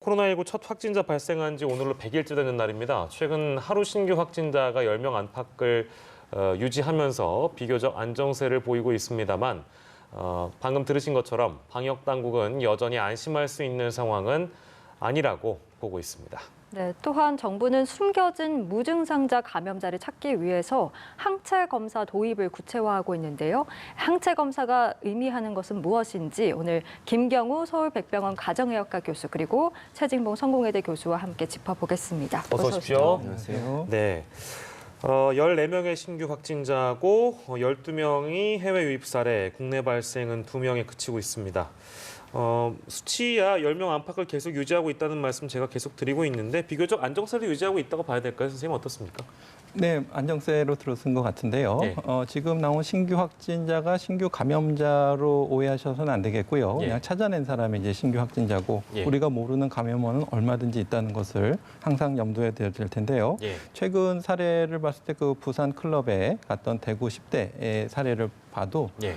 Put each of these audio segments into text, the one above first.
코로나19 첫 확진자 발생한 지 오늘로 100일째 되는 날입니다. 최근 하루 신규 확진자가 10명 안팎을 유지하면서 비교적 안정세를 보이고 있습니다만 방금 들으신 것처럼 방역 당국은 여전히 안심할 수 있는 상황은 아니라고 보고 있습니다. 네, 또한 정부는 숨겨진 무증상자 감염자를 찾기 위해서 항체 검사 도입을 구체화하고 있는데요. 항체 검사가 의미하는 것은 무엇인지 오늘 김경우 서울백병원 가정의학과 교수 그리고 최진봉 성공회대 교수와 함께 짚어보겠습니다. 어서 오십시오. 안녕하세요. 네. 14명의 신규 확진자고 12명이 해외 유입 사례, 국내 발생은 2명에 그치고 있습니다. 수치야 10명 안팎을 계속 유지하고 있다는 말씀 제가 계속 드리고 있는데 비교적 안정세를 유지하고 있다고 봐야 될까요? 선생님 어떻습니까? 네, 안정세로 들어선 것 같은데요. 네. 지금 나온 신규 확진자가 신규 감염자로 오해하셔서는 안 되겠고요. 예. 그냥 찾아낸 사람이 이제 신규 확진자고 예. 우리가 모르는 감염원은 얼마든지 있다는 것을 항상 염두에 둬야 될 텐데요. 예. 최근 사례를 봤을 때 그 부산 클럽에 갔던 대구 10대의 사례를 봐도 예.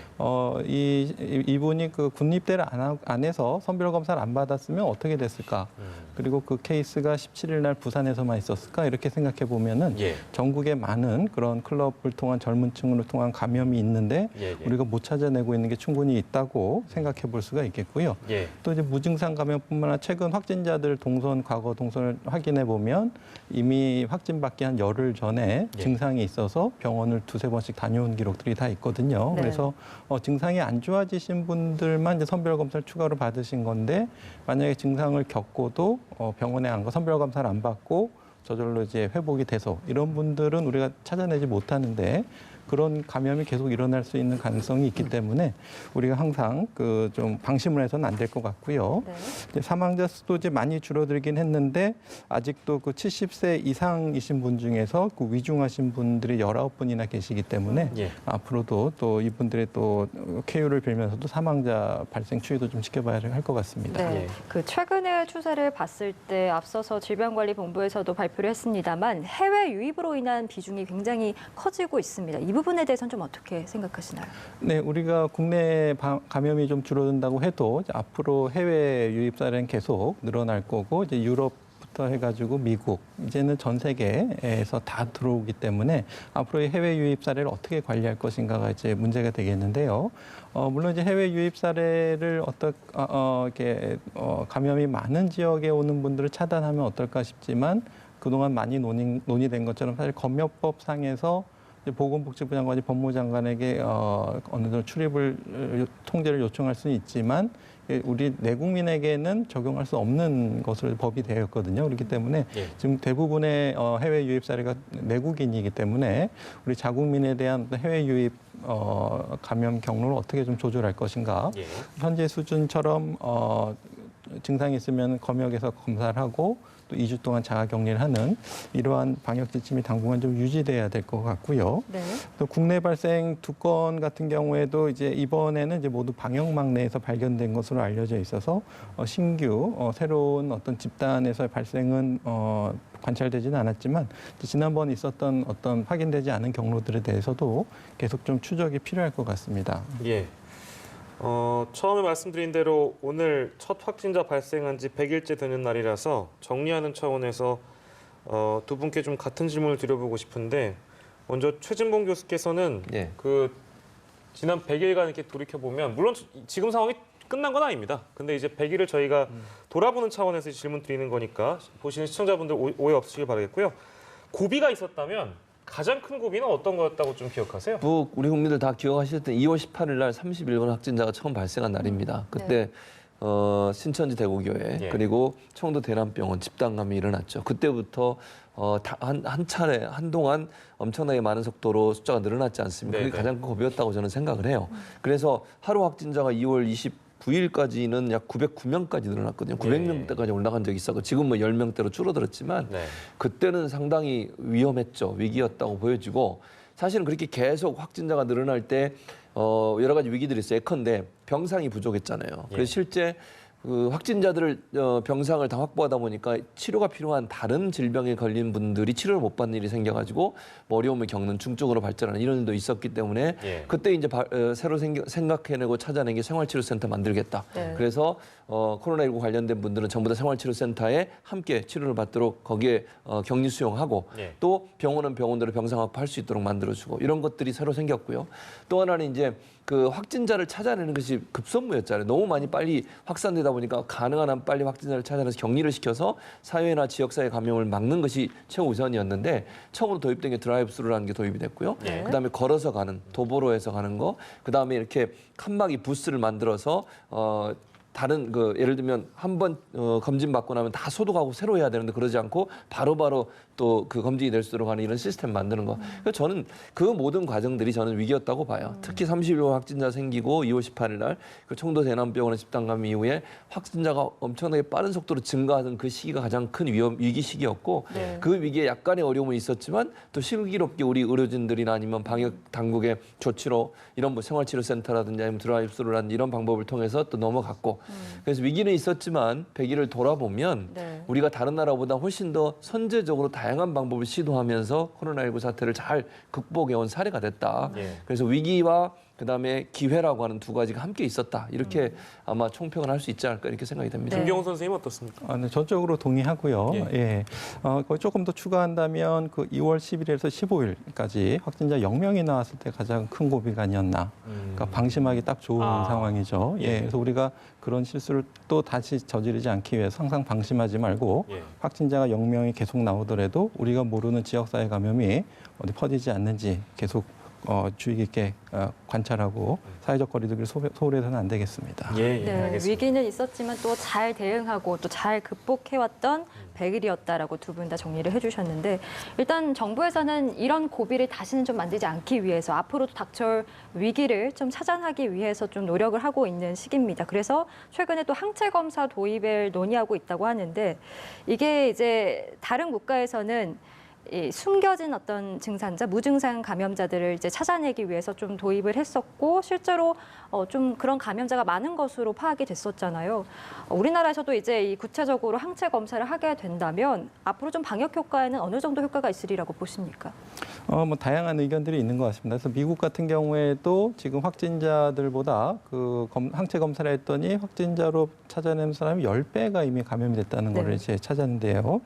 이분이 그 군입대를 안 해서 선별 검사를 안 받았으면 어떻게 됐을까? 그리고 그 케이스가 17일 날 부산에서만 있었을까? 이렇게 생각해 보면은 예. 전국에 많은 그런 클럽을 통한 젊은 층으로 통한 감염이 있는데 예. 우리가 못 찾아내고 있는 게 충분히 있다고 생각해 볼 수가 있겠고요. 예. 또 이제 무증상 감염뿐만 아니라 최근 확진자들 과거 동선을 확인해 보면 이미 확진받기 한 열흘 전에 예. 증상이 있어서 병원을 두세 번씩 다녀온 기록들이 다 있거든요. 네. 그래서 증상이 안 좋아지신 분들만 이제 선별 검사를 추가로 받으신 건데 만약에 증상을 겪고도 병원에 안 가 선별 검사를 안 받고 저절로 이제 회복이 돼서 이런 분들은 우리가 찾아내지 못하는데 그런 감염이 계속 일어날 수 있는 가능성이 있기 때문에 우리가 항상 좀 방심을 해서는 안 될 것 같고요. 네. 이제 사망자 수도 이제 많이 줄어들긴 했는데 아직도 그 70세 이상이신 분 중에서 그 위중하신 분들이 19분이나 계시기 때문에 예. 앞으로도 또 이분들의 또 쾌유를 빌면서도 사망자 발생 추이도 좀 지켜봐야 할 것 같습니다. 네, 예. 그 최근의 추세를 봤을 때 앞서서 질병관리본부에서도 발표를 했습니다만 해외 유입으로 인한 비중이 굉장히 커지고 있습니다. 이 부분에 대해서는 좀 어떻게 생각하시나요? 네, 우리가 국내 감염이 좀 줄어든다고 해도 이제 앞으로 해외 유입 사례는 계속 늘어날 거고 이제 유럽부터 해가지고 미국 이제는 전 세계에서 다 들어오기 때문에 앞으로의 해외 유입 사례를 어떻게 관리할 것인가가 이제 문제가 되겠는데요. 물론 이제 해외 유입 사례를 감염이 많은 지역에 오는 분들을 차단하면 어떨까 싶지만 그동안 많이 논의된 것처럼 사실 검역법상에서 보건복지부 장관이 법무장관에게 어느 정도 통제를 요청할 수는 있지만 우리 내국민에게는 적용할 수 없는 것으로 법이 되었거든요. 그렇기 때문에 예. 지금 대부분의 해외 유입 사례가 내국인이기 때문에 우리 자국민에 대한 해외 유입 감염 경로를 어떻게 좀 조절할 것인가. 예. 현재 수준처럼 증상이 있으면 검역에서 검사를 하고 또 2주 동안 자가격리를 하는 이러한 방역 지침이 당분간 좀 유지돼야 될 것 같고요. 네. 또 국내 발생 2건 같은 경우에도 이제 이번에는 이제 모두 방역망 내에서 발견된 것으로 알려져 있어서 신규 새로운 어떤 집단에서의 발생은 관찰되지는 않았지만 지난번 있었던 어떤 확인되지 않은 경로들에 대해서도 계속 좀 추적이 필요할 것 같습니다. 예. 처음에 말씀드린 대로 오늘 첫 확진자 발생한 지 100일째 되는 날이라서 정리하는 차원에서 두 분께 좀 같은 질문을 드려보고 싶은데 먼저 최진봉 교수께서는 예. 그 지난 100일간 이렇게 돌이켜보면 물론 지금 상황이 끝난 건 아닙니다. 근데 이제 100일을 저희가 돌아보는 차원에서 질문 드리는 거니까 보시는 시청자분들 오해 없으시길 바라겠고요. 고비가 있었다면 가장 큰 고비는 어떤 거였다고 좀 기억하세요? 우리 국민들 다 기억하시던 2월 18일 날 31번 확진자가 처음 발생한 날입니다. 그때 신천지 대구교회 예. 그리고 청도 대남병원 집단감이 일어났죠. 그때부터 한 차례 한동안 엄청나게 많은 속도로 숫자가 늘어났지 않습니까? 그게 네네. 가장 큰 고비였다고 저는 생각을 해요. 그래서 하루 확진자가 2월 29일까지는 약 909명까지 늘어났거든요. 900명대까지 올라간 적이 있었고 지금 뭐 10명대로 줄어들었지만 네. 그때는 상당히 위험했죠. 위기였다고 보여지고 사실은 그렇게 계속 확진자가 늘어날 때 여러 가지 위기들이 있어요. 예컨대 병상이 부족했잖아요. 예. 그래서 실제 그 확진자들을 병상을 다 확보하다 보니까 치료가 필요한 다른 질병에 걸린 분들이 치료를 못 받는 일이 생겨가지고 뭐 어려움을 겪는 중증으로 발전하는 이런 일도 있었기 때문에 예. 그때 이제 새로 생각해내고 찾아낸 게 생활치료센터 만들겠다. 네. 그래서 코로나19 관련된 분들은 전부 다 생활치료센터에 함께 치료를 받도록 거기에 격리 수용하고 예. 또 병원은 병원대로 병상 확보할 수 있도록 만들어주고 이런 것들이 새로 생겼고요. 또 하나는 이제 그 확진자를 찾아내는 것이 급선무였잖아요. 너무 많이 빨리 확산되다 보니까 가능한 한 빨리 확진자를 찾아내서 격리를 시켜서 사회나 지역사회 감염을 막는 것이 최우선이었는데 처음으로 도입된 게 드라이브스루라는 게 도입이 됐고요. 네. 그다음에 걸어서 가는 도보로에서 가는 거, 그다음에 이렇게 칸막이 부스를 만들어서 다른 그 예를 들면 한 번 검진 받고 나면 다 소독하고 새로 해야 되는데 그러지 않고 바로바로 또 그 검진이 될 수 있도록 하는 이런 시스템 만드는 거. 그래서 저는 그 모든 과정들이 저는 위기였다고 봐요. 특히 31호 확진자 생기고 2월 18일 날 그 청도 대남병원의 집단 감염 이후에 확진자가 엄청나게 빠른 속도로 증가하던 그 시기가 가장 큰 위기 시기였고 네. 그 위기에 약간의 어려움은 있었지만 또 슬기롭게 우리 의료진들이나 아니면 방역 당국의 조치로 이런 뭐 생활치료센터라든지 아니면 드라이브스루라든지 이런 방법을 통해서 또 넘어갔고 그래서 위기는 있었지만 100일을 돌아보면 네. 우리가 다른 나라보다 훨씬 더 선제적으로 다양한 방법을 시도하면서 코로나19 사태를 잘 극복해온 사례가 됐다. 예. 그래서 위기와 그다음에 기회라고 하는 두 가지가 함께 있었다. 이렇게 아마 총평을 할 수 있지 않을까 이렇게 생각이 됩니다. 네. 김경호 선생님 어떻습니까? 네, 전적으로 동의하고요. 예. 예. 거기 조금 더 추가한다면 그 2월 10일에서 15일까지 확진자 0명이 나왔을 때 가장 큰 고비가 아니었나. 그러니까 방심하기 딱 좋은 상황이죠. 예. 예. 그래서 우리가 그런 실수를 또 다시 저지르지 않기 위해서 항상 방심하지 말고 예. 확진자가 0명이 계속 나오더라도 우리가 모르는 지역사회 감염이 어디 퍼지지 않는지 계속 주의 깊게 관찰하고 사회적 거리두기를 소홀해서는 안 되겠습니다. 예, 예, 네, 알겠습니다. 위기는 있었지만 또 잘 대응하고 또 잘 극복해왔던 100일이었다라고 두 분 다 정리를 해주셨는데 일단 정부에서는 이런 고비를 다시는 좀 만들지 않기 위해서 앞으로도 닥쳐올 위기를 좀 차단하기 위해서 좀 노력을 하고 있는 시기입니다. 그래서 최근에 또 항체 검사 도입을 논의하고 있다고 하는데 이게 이제 다른 국가에서는 이 숨겨진 어떤 증상자, 무증상 감염자들을 이제 찾아내기 위해서 좀 도입을 했었고 실제로 좀 그런 감염자가 많은 것으로 파악이 됐었잖아요. 우리나라에서도 이제 이 구체적으로 항체 검사를 하게 된다면 앞으로 좀 방역 효과에는 어느 정도 효과가 있으리라고 보십니까? 뭐 다양한 의견들이 있는 것 같습니다. 그래서 미국 같은 경우에도 지금 확진자들보다 그 항체 검사를 했더니 확진자로 찾아낸 사람이 10배가 이미 감염이 됐다는 네. 걸 이제 찾았는데요.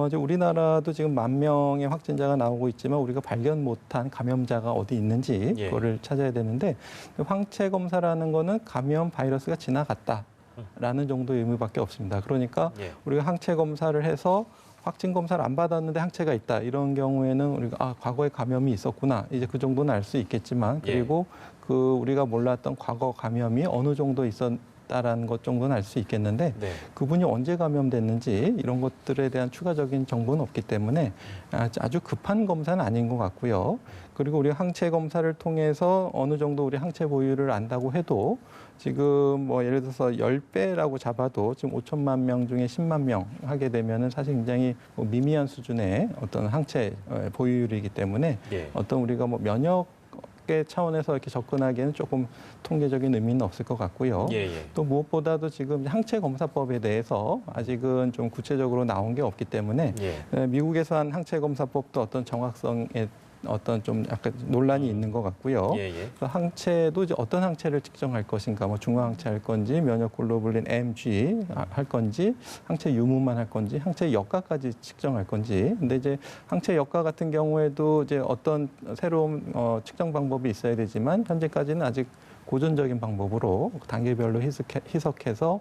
이제 우리나라도 지금 10,000명의 확진자가 나오고 있지만 우리가 발견 못한 감염자가 어디 있는지 예. 그거를 찾아야 되는데 항체 검사라는 거는 감염 바이러스가 지나갔다라는 정도의 의미밖에 없습니다. 그러니까 예. 우리가 항체 검사를 해서 확진 검사를 안 받았는데 항체가 있다. 이런 경우에는 우리가 과거에 감염이 있었구나. 이제 그 정도는 알 수 있겠지만 그리고 그 우리가 몰랐던 과거 감염이 어느 정도 있었다라는 것 정도는 알 수 있겠는데 네. 그분이 언제 감염됐는지 이런 것들에 대한 추가적인 정보는 없기 때문에 아주 급한 검사는 아닌 것 같고요. 그리고 우리가 항체 검사를 통해서 어느 정도 우리 항체 보유를 안다고 해도 지금 뭐 예를 들어서 10배라고 잡아도 지금 5천만 명 중에 10만 명 하게 되면은 사실 굉장히 뭐 미미한 수준의 어떤 항체 보유율이기 때문에 예. 어떤 우리가 뭐 면역의 차원에서 이렇게 접근하기에는 조금 통계적인 의미는 없을 것 같고요. 예, 예. 또 무엇보다도 지금 항체 검사법에 대해서 아직은 좀 구체적으로 나온 게 없기 때문에 예. 미국에서 한 항체 검사법도 어떤 정확성에 어떤 좀 약간 논란이 있는 것 같고요. 예, 예. 그래서 항체도 이제 어떤 항체를 측정할 것인가, 뭐 중화항체 할 건지, 면역글로불린 MG 할 건지, 항체 유무만 할 건지, 항체 역가까지 측정할 건지. 근데 이제 항체 역가 같은 경우에도 이제 어떤 새로운 측정 방법이 있어야 되지만 현재까지는 아직 고전적인 방법으로 단계별로 희석해서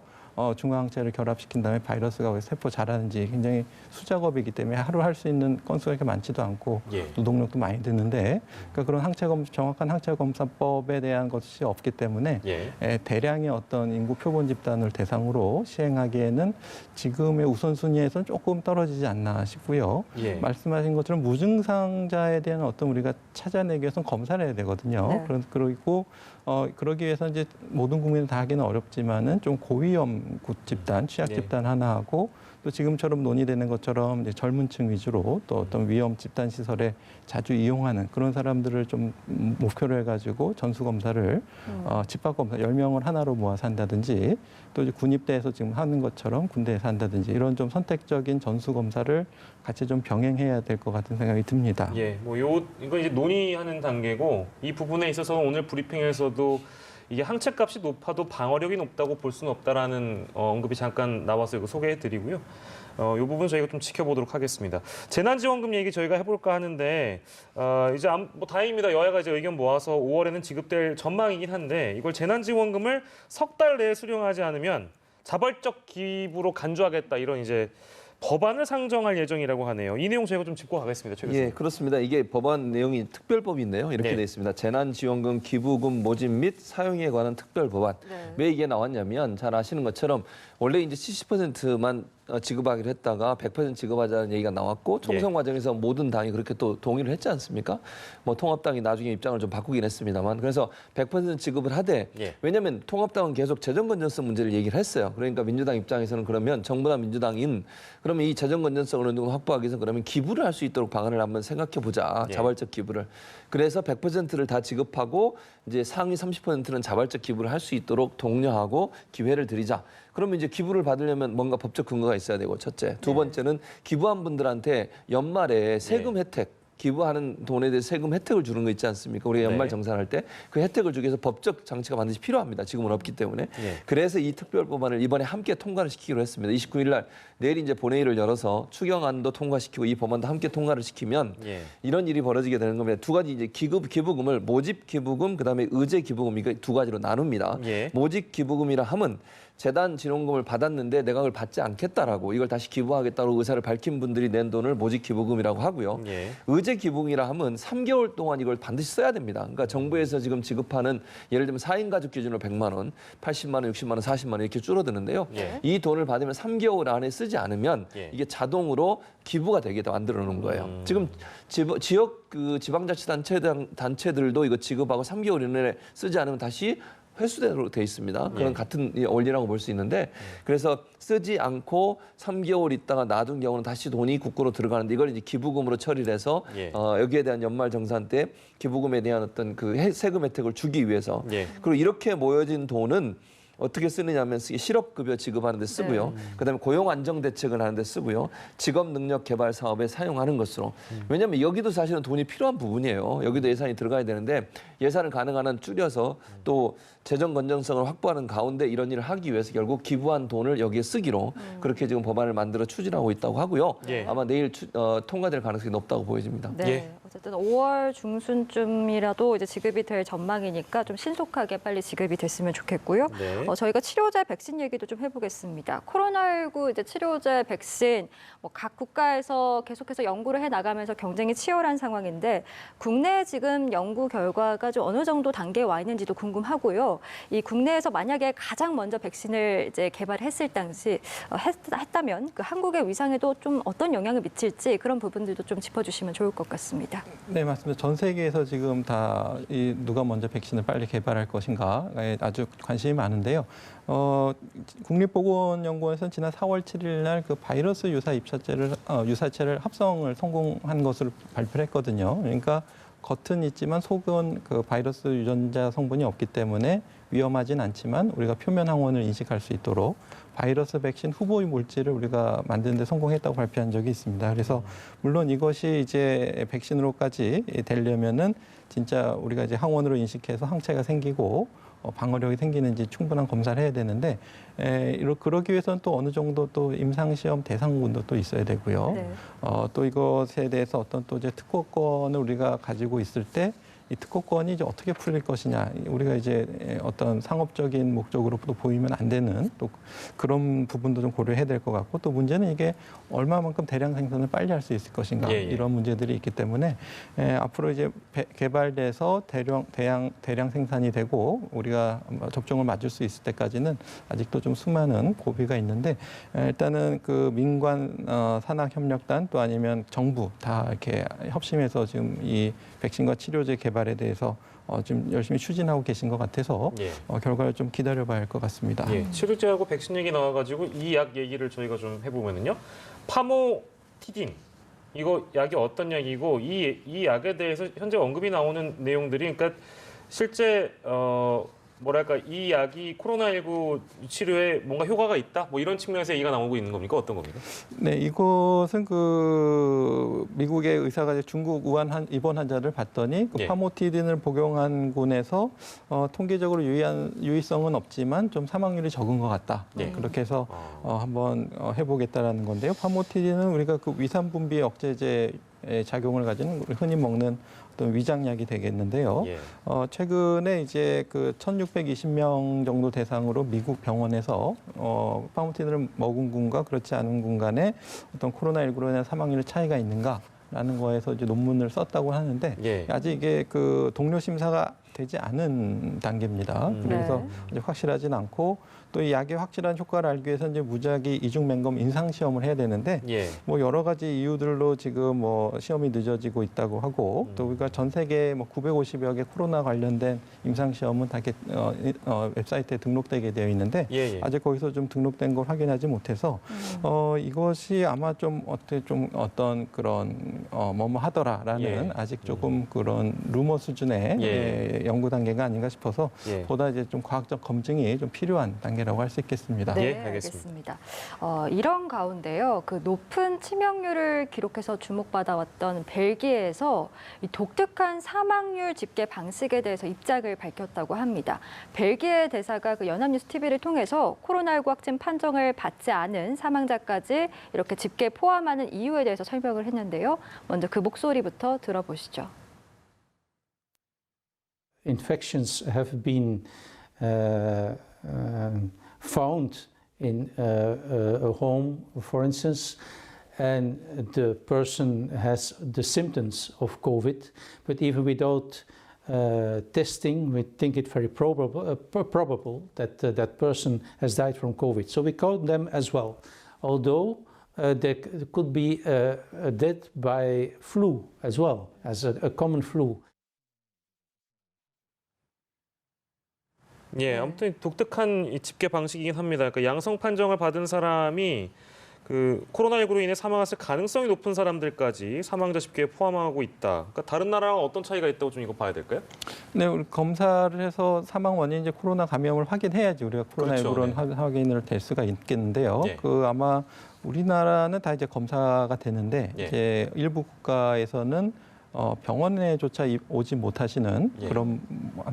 중화항체를 결합시킨 다음에 바이러스가 왜 세포 자라는지 굉장히 수작업이기 때문에 하루 할 수 있는 건수가 그렇게 많지도 않고 예. 노동력도 많이 드는데 그러니까 그런 정확한 항체 검사법에 대한 것이 없기 때문에 예. 대량의 어떤 인구 표본 집단을 대상으로 시행하기에는 지금의 우선순위에서는 조금 떨어지지 않나 싶고요. 예. 말씀하신 것처럼 무증상자에 대한 어떤 우리가 찾아내기 위해서는 검사를 해야 되거든요. 네. 그리고 그러기 위해서 이제 모든 국민을 다 하기는 어렵지만은 좀 고위험 집단, 취약 네. 집단 하나 하고 또 지금처럼 논의되는 것처럼 이제 젊은층 위주로 또 어떤 위험 집단 시설에 자주 이용하는 그런 사람들을 좀 목표로 해가지고 전수 검사를 집합 검사 10명을 하나로 모아서 한다든지 또 이제 군입대에서 지금 하는 것처럼 군대에서 한다든지 이런 좀 선택적인 전수 검사를 같이 좀 병행해야 될 것 같은 생각이 듭니다. 예, 이거 이제 논의하는 단계고 이 부분에 있어서 오늘 브리핑에서도 이게 항체값이 높아도 방어력이 높다고 볼 수는 없다라는 언급이 잠깐 나와서 이거 소개해드리고요. 이 부분 저희가 좀 지켜보도록 하겠습니다. 재난지원금 얘기 저희가 해볼까 하는데 이제 뭐 다행입니다. 여야가 이제 의견 모아서 5월에는 지급될 전망이긴 한데 이걸 재난지원금을 석 달 내에 수령하지 않으면 자발적 기부로 간주하겠다 이런 이제 법안을 상정할 예정이라고 하네요. 이 내용 저희가 좀 짚고 가겠습니다. 최 교수님. 예, 그렇습니다. 이게 법안 내용이 특별법인데요. 이렇게 네. 돼 있습니다. 재난지원금 기부금 모집 및 사용에 관한 특별법안. 네. 왜 이게 나왔냐면 잘 아시는 것처럼 원래 이제 70%만 지급하기로 했다가 100% 지급하자는 얘기가 나왔고 총선 과정에서 모든 당이 그렇게 또 동의를 했지 않습니까? 뭐 통합당이 나중에 입장을 좀 바꾸긴 했습니다만 그래서 100% 지급을 하되 왜냐하면 통합당은 계속 재정 건전성 문제를 얘기를 했어요. 그러니까 민주당 입장에서는 그러면 정부나 민주당인 그러면 이 재정 건전성을 어느 정도 확보하기 위해서 그러면 기부를 할 수 있도록 방안을 한번 생각해 보자. 자발적 기부를. 그래서 100%를 다 지급하고 이제 상위 30%는 자발적 기부를 할 수 있도록 독려하고 기회를 드리자. 그러면 이제 기부를 받으려면 뭔가 법적 근거가 있어야 되고 첫째. 두 번째는 기부한 분들한테 연말에 세금 혜택 기부하는 돈에 대해 세금 혜택을 주는 거 있지 않습니까? 우리가 연말 정산할 때 그 혜택을 주기 위해서 법적 장치가 반드시 필요합니다. 지금은 없기 때문에. 그래서 이 특별법안을 이번에 함께 통과를 시키기로 했습니다. 29일 날 내일 이제 본회의를 열어서 추경안도 통과시키고 이 법안도 함께 통과를 시키면 이런 일이 벌어지게 되는 겁니다. 두 가지 이제 기부금을 모집 기부금 그다음에 의제 기부금 이거 두 가지로 나눕니다. 모집 기부금이라 함은 재단 지원금을 받았는데 내가 그걸 받지 않겠다라고 이걸 다시 기부하겠다고 의사를 밝힌 분들이 낸 돈을 모집 기부금이라고 하고요. 의제 기부금이라 하면 3개월 동안 이걸 반드시 써야 됩니다. 그러니까 정부에서 지금 지급하는 예를 들면 4인 가족 기준으로 100만 원, 80만 원, 60만 원, 40만 원 이렇게 줄어드는데요. 이 돈을 받으면 3개월 안에 쓰지 않으면 이게 자동으로 기부가 되게 만들어 놓은 거예요. 지금 지역 그 지방자치단체들도 이거 지급하고 3개월 이내에 쓰지 않으면 다시 회수대로 돼 있습니다. 그런 같은 원리라고 볼 수 있는데 그래서 쓰지 않고 3개월 있다가 놔둔 경우는 다시 돈이 국고로 들어가는데 이걸 이제 기부금으로 처리를 해서 여기에 대한 연말 정산 때 기부금에 대한 어떤 그 세금 혜택을 주기 위해서 그리고 이렇게 모여진 돈은 어떻게 쓰느냐면 실업급여 지급하는 데 쓰고요. 그다음에 고용안정대책을 하는 데 쓰고요. 직업능력개발 사업에 사용하는 것으로. 왜냐하면 여기도 사실은 돈이 필요한 부분이에요. 여기도 예산이 들어가야 되는데 예산을 가능한 한 줄여서 또 재정 건전성을 확보하는 가운데 이런 일을 하기 위해서 결국 기부한 돈을 여기에 쓰기로 그렇게 지금 법안을 만들어 추진하고 있다고 하고요. 아마 내일 통과될 가능성이 높다고 보여집니다. 네. 어쨌든 5월 중순쯤이라도 이제 지급이 될 전망이니까 좀 신속하게 빨리 지급이 됐으면 좋겠고요. 저희가 치료제 백신 얘기도 좀 해보겠습니다. 코로나19 이제 치료제 백신 뭐 각 국가에서 계속해서 연구를 해 나가면서 경쟁이 치열한 상황인데 국내 지금 연구 결과가 좀 어느 정도 단계에 와 있는지도 궁금하고요. 이 국내에서 만약에 가장 먼저 백신을 이제 개발했을 당시 했다면 그 한국의 위상에도 좀 어떤 영향을 미칠지 그런 부분들도 좀 짚어주시면 좋을 것 같습니다. 네, 맞습니다. 전 세계에서 지금 다 누가 먼저 백신을 빨리 개발할 것인가에 아주 관심이 많은데요. 국립보건연구원에서는 지난 4월 7일 날 그 바이러스 유사체를 합성을 성공한 것으로 발표를 했거든요. 그러니까 겉은 있지만 속은 그 바이러스 유전자 성분이 없기 때문에 위험하진 않지만 우리가 표면 항원을 인식할 수 있도록 바이러스 백신 후보 물질을 우리가 만드는 데 성공했다고 발표한 적이 있습니다. 그래서 물론 이것이 이제 백신으로까지 되려면은 진짜 우리가 이제 항원으로 인식해서 항체가 생기고 방어력이 생기는지 충분한 검사를 해야 되는데 그러기 위해서는 또 어느 정도 또 임상시험 대상군도 또 있어야 되고요. 또 이것에 대해서 어떤 또 이제 특허권을 우리가 가지고 있을 때 이 특허권이 이제 어떻게 풀릴 것이냐, 우리가 이제 어떤 상업적인 목적으로 또 보이면 안 되는 또 그런 부분도 좀 고려해야 될 것 같고, 또 문제는 이게 얼마만큼 대량 생산을 빨리 할 수 있을 것인가, 이런 문제들이 있기 때문에 앞으로 이제 개발돼서 대량 생산이 되고 우리가 접종을 맞을 수 있을 때까지는 아직도 좀 수많은 고비가 있는데, 일단은 그 민관 산학협력단 또 아니면 정부 다 이렇게 협심해서 지금 이 백신과 치료제 개발에 대해서 지금 열심히 추진하고 계신 것 같아서 결과를 좀 기다려봐야 할 것 같습니다. 치료제하고 백신 얘기 나와가지고 이 약 얘기를 저희가 좀 해보면은요, 파모티딘 이거 약이 어떤 약이고 이 약에 대해서 현재 언급이 나오는 내용들이 그러니까 실제 뭐랄까 이 약이 코로나19 치료에 뭔가 효과가 있다? 뭐 이런 측면에서 얘기가 나오고 있는 겁니까? 어떤 겁니까? 네, 이것은 그 미국의 의사가 중국 우한 입원 환자를 봤더니 그 예. 파모티딘을 복용한 군에서 통계적으로 유의성은 없지만 좀 사망률이 적은 것 같다. 예. 그렇게 해서 한번 해보겠다라는 건데요. 파모티딘은 우리가 그 위산 분비 억제제의 작용을 가지는 흔히 먹는 어떤 위장약이 되겠는데요. 예. 최근에 이제 그 1,620명 정도 대상으로 미국 병원에서 파모티딘을 먹은 군과 그렇지 않은 군 간에 어떤 코로나19로 인한 사망률 차이가 있는가라는 거에서 이제 논문을 썼다고 하는데 예. 아직 이게 그 동료 심사가 되지 않은 단계입니다. 그래서 네. 이제 확실하진 않고 또 이 약의 확실한 효과를 알기 위해서 이제 무작위 이중 맹검 임상 시험을 해야 되는데 예. 뭐 여러 가지 이유들로 지금 뭐 시험이 늦어지고 있다고 하고 또 우리가 전 세계 뭐 950여 개 코로나 관련된 임상 시험은 다 이렇게 웹사이트에 등록되게 되어 있는데 예. 예. 아직 거기서 좀 등록된 걸 확인하지 못해서 이것이 아마 좀 어떻게 좀 어떤 그런 뭐뭐 하더라라는 예. 아직 조금 그런 루머 수준의 예. 연구 단계가 아닌가 싶어서 예. 보다 이제 좀 과학적 검증이 좀 필요한 단계라고 할 수 있겠습니다. 네, 예, 알겠습니다. 이런 가운데요, 그 높은 치명률을 기록해서 주목받아왔던 벨기에에서 이 독특한 사망률 집계 방식에 대해서 입장을 밝혔다고 합니다. 벨기에 대사가 그 연합뉴스 TV를 통해서 코로나19 확진 판정을 받지 않은 사망자까지 이렇게 집계에 포함하는 이유에 대해서 설명을 했는데요. 먼저 그 목소리부터 들어보시죠. Infections have been found in a home, for instance, and the person has the symptoms of COVID, but even without testing, we think it very probable that that person has died from COVID. So we count them as well, although there could be a death by flu as well, as a common flu. 예, 아무튼 독특한 이 집계 방식이긴 합니다. 그러니까 양성 판정을 받은 사람이 그 코로나19로 인해 사망했을 가능성이 높은 사람들까지 사망자 집계에 포함하고 있다. 그러니까 다른 나라랑 어떤 차이가 있다고 좀 이거 봐야 될까요? 네, 우리 검사를 해서 사망 원인 이제 코로나 감염을 확인해야지 우리가 코로나19로는 그렇죠, 확인을 될 수가 있겠는데요. 예. 그 아마 우리나라는 다 이제 검사가 되는데 예. 이제 일부 국가에서는 병원에조차 오지 못하시는 예. 그런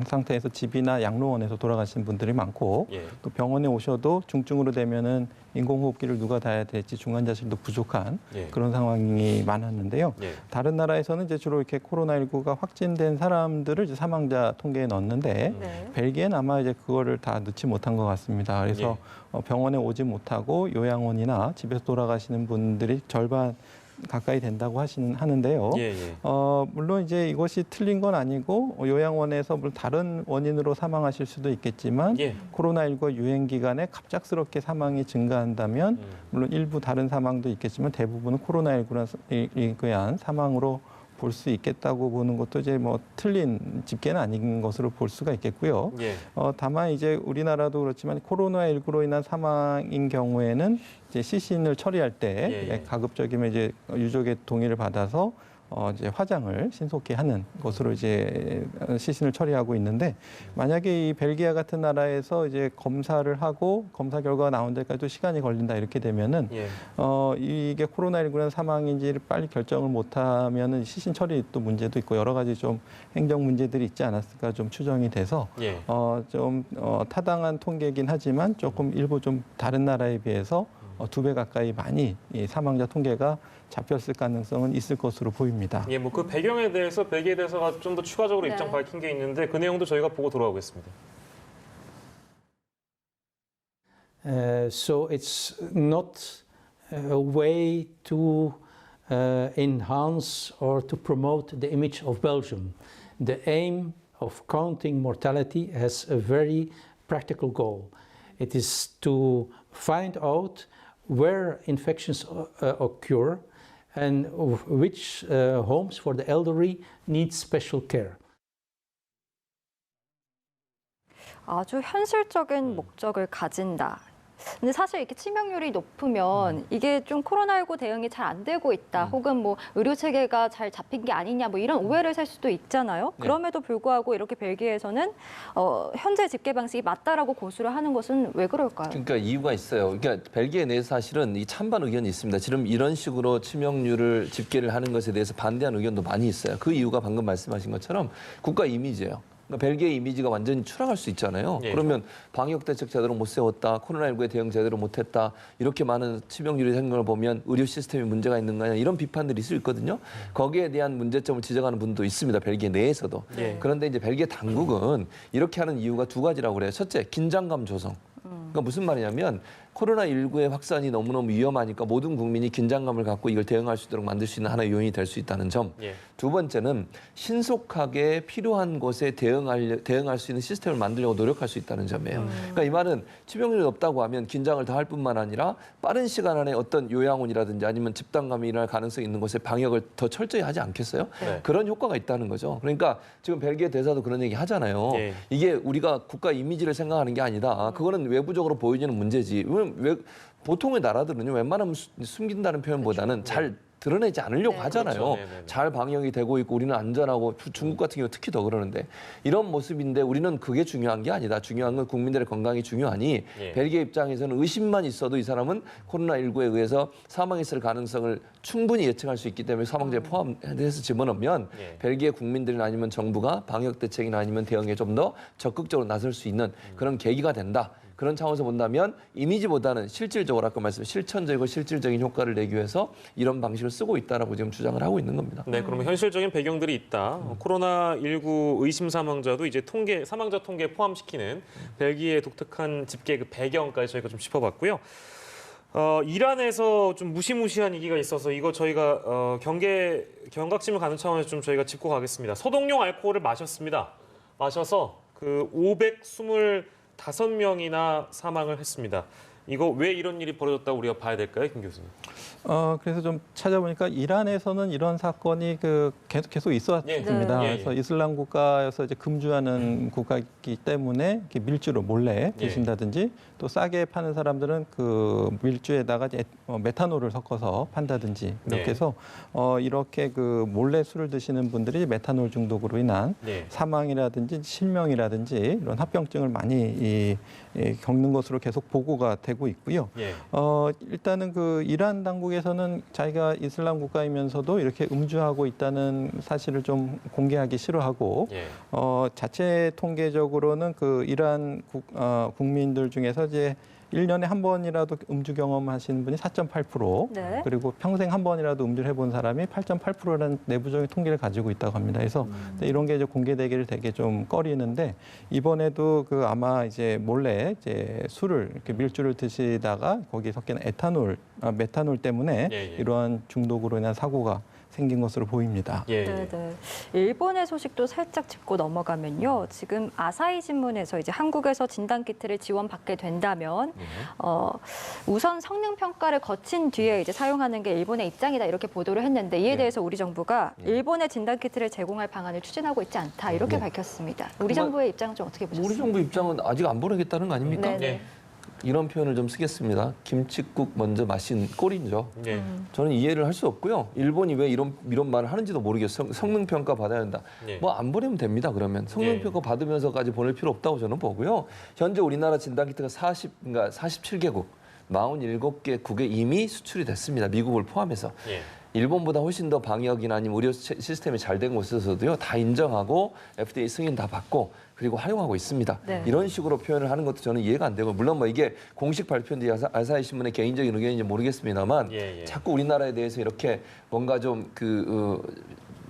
상태에서 집이나 양로원에서 돌아가신 분들이 많고 예. 또 병원에 오셔도 중증으로 되면은 인공호흡기를 누가 다야 될지 중환자실도 부족한 예. 그런 상황이 많았는데요. 예. 다른 나라에서는 이제 주로 이렇게 코로나19가 확진된 사람들을 이제 사망자 통계에 넣었는데 네. 벨기에는 아마 이제 그거를 다 넣지 못한 것 같습니다. 그래서 병원에 오지 못하고 요양원이나 집에서 돌아가시는 분들이 절반 가까이 된다고 하는데요. 예, 예. 물론 이제 이것이 틀린 건 아니고 요양원에서 물론 다른 원인으로 사망하실 수도 있겠지만 예. 코로나19 유행 기간에 갑작스럽게 사망이 증가한다면 물론 일부 다른 사망도 있겠지만 대부분은 코로나19에 의한 사망으로 볼 수 있겠다고 보는 것도 이제 뭐 틀린 집계는 아닌 것으로 볼 수가 있겠고요. 예. 다만 이제 우리나라도 그렇지만 코로나19로 인한 사망인 경우에는 이제 시신을 처리할 때 예, 예. 가급적이면 이제 유족의 동의를 받아서 이제 화장을 신속히 하는 것으로 이제 시신을 처리하고 있는데 만약에 이 벨기에 같은 나라에서 이제 검사를 하고 검사 결과가 나온 데까지도 시간이 걸린다 이렇게 되면은 예. 이게 코로나19는 사망인지를 빨리 결정을 못하면은 시신 처리 또 문제도 있고 여러 가지 좀 행정 문제들이 있지 않았을까 좀 추정이 돼서 예. 좀 타당한 통계이긴 하지만 조금 일부 좀 다른 나라에 비해서 2배 가까이 많이 이 사망자 통계가 잡혔을 가능성은 있을 것으로 보입니다. 예, 뭐 그 배경에 대해서 벨기에 대해서가 좀 더 추가적으로 네. 입장 밝힌 게 있는데 그 내용도 저희가 보고 돌아오겠습니다. So it's not a way to enhance or to promote the image of Belgium. The aim of counting mortality has a very practical goal. It is to find out where infections occur and which homes for the elderly need special care. 아주 현실적인 목적을 가진다. 근데 사실 이렇게 치명률이 높으면 이게 좀 코로나19 대응이 잘 안 되고 있다, 혹은 뭐 의료 체계가 잘 잡힌 게 아니냐, 뭐 이런 오해를 살 수도 있잖아요. 네. 그럼에도 불구하고 이렇게 벨기에에서는 현재 집계 방식이 맞다라고 고수를 하는 것은 왜 그럴까요? 그러니까 이유가 있어요. 그러니까 벨기에 내에서 사실은 이 찬반 의견이 있습니다. 지금 이런 식으로 치명률을 집계를 하는 것에 대해서 반대하는 의견도 많이 있어요. 그 이유가 방금 말씀하신 것처럼 국가 이미지예요. 그러니까 벨기에 이미지가 완전히 추락할 수 있잖아요. 예. 그러면 방역 대책 제대로 못 세웠다, 코로나19에 대응 제대로 못했다, 이렇게 많은 치명률이 생긴 걸 보면 의료 시스템에 문제가 있는 거 아니냐, 이런 비판들이 있을 수 있거든요. 거기에 대한 문제점을 지적하는 분도 있습니다. 벨기에 내에서도. 예. 그런데 이제 벨기에 당국은 이렇게 하는 이유가 두 가지라고 그래요. 첫째, 긴장감 조성. 그러니까 무슨 말이냐면 코로나19의 확산이 너무너무 위험하니까 모든 국민이 긴장감을 갖고 이걸 대응할 수 있도록 만들 수 있는 하나의 요인이 될 수 있다는 점. 예. 두 번째는 신속하게 필요한 것에 대응할 수 있는 시스템을 만들려고 노력할 수 있다는 점이에요. 그러니까 이 말은 치명률이 높다고 하면 긴장을 더 할 뿐만 아니라 빠른 시간 안에 어떤 요양원이라든지 아니면 집단감이 일어날 가능성이 있는 곳에 방역을 더 철저히 하지 않겠어요? 네. 그런 효과가 있다는 거죠. 그러니까 지금 벨기에 대사도 그런 얘기 하잖아요. 예. 이게 우리가 국가 이미지를 생각하는 게 아니다. 그거는 외부적으로 보여지는 문제지. 보통의 나라들은요, 웬만하면 숨긴다는 표현보다는 잘 드러내지 않으려고 네. 하잖아요. 그렇죠. 네, 네, 네. 잘 방역이 되고 있고 우리는 안전하고 중국 같은 경우 특히 더 그러는데 이런 모습인데 우리는 그게 중요한 게 아니다. 중요한 건 국민들의 건강이 중요하니 예. 벨기에 입장에서는 의심만 있어도 이 사람은 코로나19에 의해서 사망했을 가능성을 충분히 예측할 수 있기 때문에 사망자에 포함해서 집어넣으면 예. 벨기에 국민들이나 아니면 정부가 방역 대책이나 아니면 대응에 좀 더 적극적으로 나설 수 있는 그런 계기가 된다. 그런 차원에서 본다면 이미지보다는 실질적으로 아까 말씀 실천적이고 실질적인 효과를 내기 위해서 이런 방식을 쓰고 있다라고 지금 주장을 하고 있는 겁니다. 네, 그러면 현실적인 배경들이 있다. 코로나19 의심 사망자도 이제 사망자 통계에 포함시키는 벨기에의 독특한 집계 그 배경까지 저희가 좀 짚어봤고요. 이란에서 좀 무시무시한 얘기가 있어서 이거 저희가 경각심을 가는 차원에서 좀 저희가 짚고 가겠습니다. 소독용 알코올을 마셨습니다. 마셔서 그 525명이나 사망을 했습니다. 이거 왜 이런 일이 벌어졌다고 우리가 봐야 될까요, 김 교수님? 그래서 좀 찾아보니까 이란에서는 이런 사건이 계속 있었습니다. 예. 예, 예. 그래서 이슬람 국가에서 이제 금주하는 국가이기 때문에 이렇게 밀주로 몰래 예. 드신다든지 또 싸게 파는 사람들은 그 밀주에다가 이제 메탄올을 섞어서 판다든지 이렇게 예. 해서 이렇게 그 몰래 술을 드시는 분들이 메탄올 중독으로 인한 예. 사망이라든지 실명이라든지 이런 합병증을 많이 겪는 것으로 계속 보고가 되고 있고요. 예. 일단은 그 이란 당국에서는 자기가 이슬람 국가이면서도 이렇게 음주하고 있다는 사실을 좀 공개하기 싫어하고 예. 자체 통계적으로는 그 이란 국민들 중에서 이제 1년에 한 번이라도 음주 경험하시는 분이 4.8%, 네. 그리고 평생 한 번이라도 음주를 해본 사람이 8.8%라는 내부적인 통계를 가지고 있다고 합니다. 그래서 이런 게 이제 공개되기를 되게 좀 꺼리는데 이번에도 그 아마 이제 몰래 이제 술을 이렇게 밀주를 드시다가 거기에 섞인 메탄올 때문에 예, 예. 이러한 중독으로 인한 사고가 생긴 것으로 보입니다. 예. 네, 네. 일본의 소식도 살짝 짚고 넘어가면요. 지금 아사히 신문에서 이제 한국에서 진단 키트를 지원받게 된다면 우선 성능 평가를 거친 뒤에 이제 사용하는 게 일본의 입장이다 이렇게 보도를 했는데 이에 네. 대해서 우리 정부가 일본의 진단 키트를 제공할 방안을 추진하고 있지 않다 이렇게 네. 밝혔습니다. 우리 정부의 입장은 좀 어떻게 보셨어요? 우리 정부 입장은 아직 안 보내겠다는 거 아닙니까? 네, 네. 예. 이런 표현을 좀 쓰겠습니다. 김칫국 먼저 마신 꼴이죠. 예. 저는 이해를 할 수 없고요. 일본이 왜 이런 말을 하는지도 모르겠어요. 성능 평가 받아야 한다. 예. 뭐 안 보내면 됩니다. 그러면 성능 예. 평가 받으면서까지 보낼 필요 없다고 저는 보고요. 현재 우리나라 진단 키트가 47개국, 47개국에 이미 수출이 됐습니다. 미국을 포함해서. 예. 일본보다 훨씬 더 방역이나 아니면 의료 시스템이 잘 된 곳에서도요 다 인정하고 FDA 승인 다 받고 그리고 활용하고 있습니다. 네. 이런 식으로 표현을 하는 것도 저는 이해가 안 되고 물론 뭐 이게 공식 발표인지 아사히 신문의 개인적인 의견인지 모르겠습니다만 예. 자꾸 우리나라에 대해서 이렇게 뭔가 좀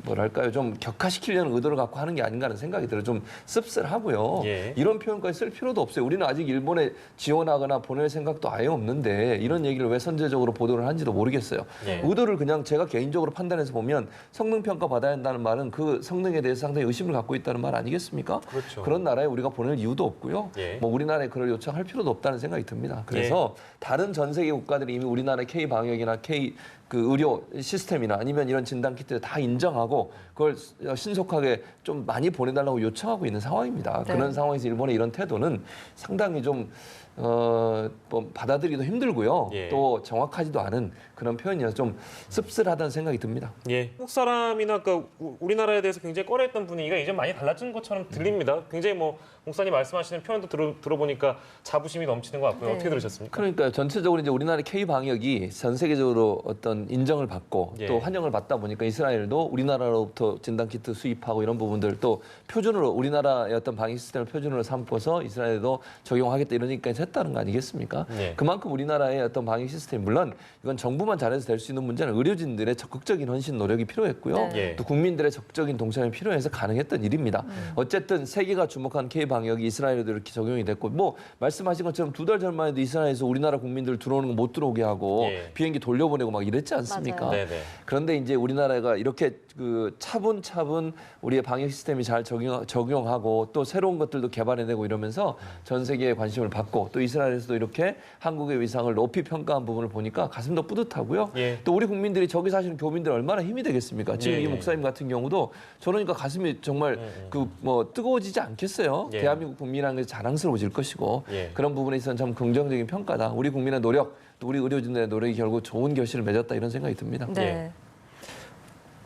뭐랄까요 좀 격화시키려는 의도를 갖고 하는 게 아닌가 하는 생각이 들어요. 좀 씁쓸하고요. 예. 이런 표현까지 쓸 필요도 없어요. 우리는 아직 일본에 지원하거나 보낼 생각도 아예 없는데 이런 얘기를 왜 선제적으로 보도를 한지도 모르겠어요. 예. 의도를 그냥 제가 개인적으로 판단해서 보면 성능 평가 받아야 한다는 말은 그 성능에 대해서 상당히 의심을 갖고 있다는 말 아니겠습니까? 그렇죠. 그런 나라에 우리가 보낼 이유도 없고요. 예. 뭐 우리나라에 그럴 요청할 필요도 없다는 생각이 듭니다. 그래서 다른 전 세계 국가들이 이미 우리나라의 K 방역이나 K 그 의료 시스템이나 아니면 이런 진단 키트를 다 인정하고 그걸 신속하게 좀 많이 보내달라고 요청하고 있는 상황입니다. 네. 그런 상황에서 일본의 이런 태도는 상당히 좀 뭐 받아들이기도 힘들고요. 예. 또 정확하지도 않은 그런 표현이어서 좀 씁쓸하다는 생각이 듭니다. 예, 한국 사람이나 그 우리나라에 대해서 굉장히 꺼려했던 분위기가 이제 많이 달라진 것처럼 들립니다. 굉장히 뭐 목사님 말씀하시는 표현도 들어보니까 자부심이 넘치는 것 같고요. 네. 어떻게 들으셨습니까? 그러니까 전체적으로 이제 우리나라 K 방역이 전 세계적으로 어떤 인정을 받고 예. 또 환영을 받다 보니까 이스라엘도 우리나라로부터 진단 키트 수입하고 이런 부분들 또 표준으로 우리나라의 어떤 방역 시스템을 표준으로 삼고서 이스라엘도 적용하겠다 이러니까 했다는 거 아니겠습니까? 예. 그만큼 우리나라의 어떤 방역 시스템 물론 이건 정부만 잘해서 될 수 있는 문제는 의료진들의 적극적인 헌신 노력이 필요했고요. 네. 예. 또 국민들의 적극적인 동참이 필요해서 가능했던 일입니다. 어쨌든 세계가 주목한 K 방역이 이스라엘에도 이렇게 적용이 됐고 뭐 말씀하신 것처럼 2달 전만 해도 이스라엘에서 우리나라 국민들 들어오는 거 못 들어오게 하고 예. 비행기 돌려보내고 막 이랬지 않습니까? 맞아요. 네네. 그런데 이제 우리나라가 이렇게 그 차분차분 우리의 방역 시스템이 잘 적용하고 또 새로운 것들도 개발해내고 이러면서 전 세계의 관심을 받고 또 이스라엘에서도 이렇게 한국의 위상을 높이 평가한 부분을 보니까 가슴도 뿌듯하고요. 예. 또 우리 국민들이 저기 사시는 교민들 얼마나 힘이 되겠습니까? 지금 예, 이 예. 목사님 같은 경우도 저러니까 가슴이 정말 그 뭐 뜨거워지지 않겠어요? 예. 대한민국 국민이라는 게 자랑스러워질 것이고 예. 그런 부분에 있어서는 참 긍정적인 평가다. 우리 국민의 노력, 또 우리 의료진들의 노력이 결국 좋은 결실을 맺었다 이런 생각이 듭니다. 네.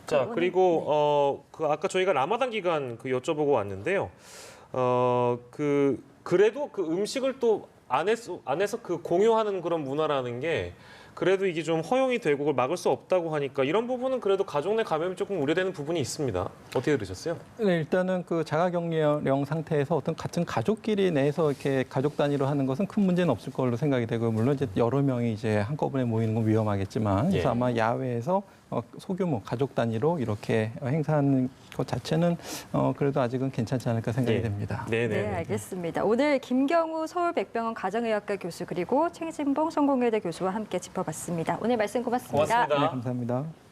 자, 오늘- 그리고 그 아까 저희가 라마단 기간 그 여쭤보고 왔는데요. 그래도 그 음식을 또 안에서 그 공유하는 그런 문화라는 게 그래도 이게 좀 허용이 되고 그걸 막을 수 없다고 하니까 이런 부분은 그래도 가족 내 감염이 조금 우려되는 부분이 있습니다. 어떻게 들으셨어요? 네, 일단은 그 자가격리령 상태에서 어떤 같은 가족끼리 내에서 이렇게 가족 단위로 하는 것은 큰 문제는 없을 걸로 생각이 되고 물론 이제 여러 명이 이제 한꺼번에 모이는 건 위험하겠지만 그래서 예. 아마 야외에서 소규모 가족 단위로 이렇게 행사하는 것 자체는 그래도 아직은 괜찮지 않을까 생각이 예. 됩니다. 네네. 네, 알겠습니다. 오늘 김경우 서울백병원 가정의학과 교수 그리고 최진봉 성공회대 교수와 함께 짚어봤습니다. 오늘 말씀 고맙습니다. 고맙습니다. 네, 감사합니다.